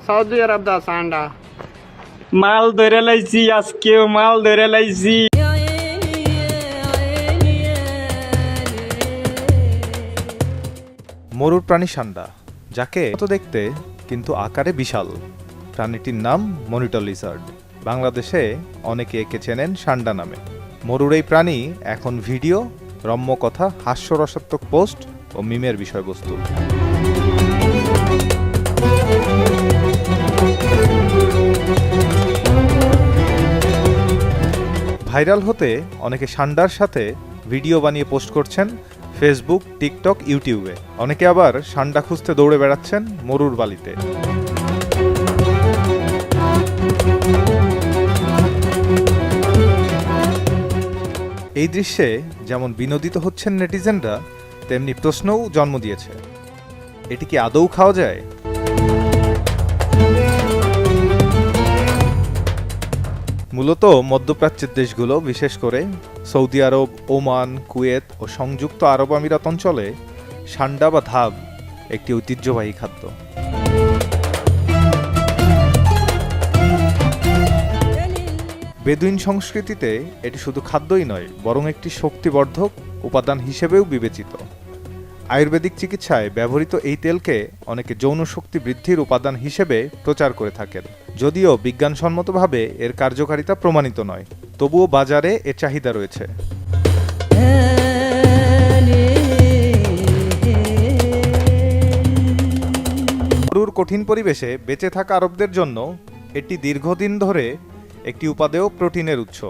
Saudi আরব দা সান্ডা মাল ধরে লাইছি, আজকেও মাল ধরে লাইছি। মরুর প্রাণী সান্ডা, যাকে তো দেখতে কিন্তু আকারে বিশাল। প্রাণীটির নাম মনিটর লিজার্ড। বাংলাদেশে অনেকে একে চেনেন সান্ডা নামে। মরুর এই প্রাণী এখন ভিডিও, রম্য কথা, হাস্যরসাত্মক পোস্ট ও মিমের বিষয়বস্তু। ভাইরাল হতে অনেকে সান্ডার সাথে ভিডিও বানিয়ে পোস্ট করছেন ফেসবুক, টিকটক, ইউটিউবে। অনেকে আবার সান্ডা খুঁজতে দৌড়ে বেড়াচ্ছেন মরুর বালিতে। এই দৃশ্যে যেমন বিনোদিত হচ্ছেন নেটিজেনরা, তেমনি প্রশ্নও জন্ম দিয়েছে, এটি কি আদৌ খাওয়া যায়? মূলত মধ্যপ্রাচ্যের দেশগুলো, বিশেষ করে সৌদি আরব, ওমান, কুয়েত ও সংযুক্ত আরব আমিরাত অঞ্চলে সান্ডা বা ধাব একটি ঐতিহ্যবাহী খাদ্য। বেদুইন সংস্কৃতিতে এটি শুধু খাদ্যই নয়, বরং একটি শক্তিবর্ধক উপাদান হিসেবেও বিবেচিত। আয়ুর্বেদিক চিকিৎসায় ব্যবহৃত এই তেলকে অনেকে যৌন শক্তি বৃদ্ধির উপাদান হিসেবে প্রচার করে থাকেন। যদিও বিজ্ঞানসম্মতভাবে এর কার্যকারিতা প্রমাণিত নয়, তবুও বাজারে এর চাহিদা রয়েছে। মরুর কঠিন পরিবেশে বেঁচে থাকা আরবদের জন্য এটি দীর্ঘদিন ধরে একটি উপাদেয় প্রোটিনের উৎস।